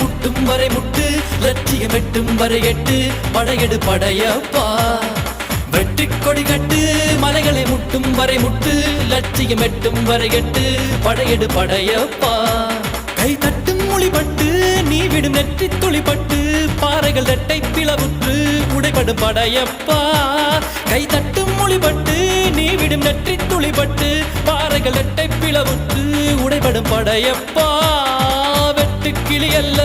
முட்டும் வரை முட்டு லட்சியம் எட்டும் வரை எட்டு படையெடு படையப்பா வெற்றி கொடி கட்டு மலைகளை முட்டும் வரை முட்டு லட்சியம் எட்டும் வரை எட்டு படையெடு படையப்பா கை தட்டும் மொழிபட்டு நீ விடும் நெற்றி துளிப்பட்டு பாறைகள் ரெட்டை பிளவுற்று உடைபடும் படையப்பா கை தட்டும் மொழிபட்டு நீ விடும் நெற்றி துளிப்பட்டு பாறைகள் ரெட்டை பிளவுற்று உடைபடும் படையப்பா வெட்டு கிளி அல்ல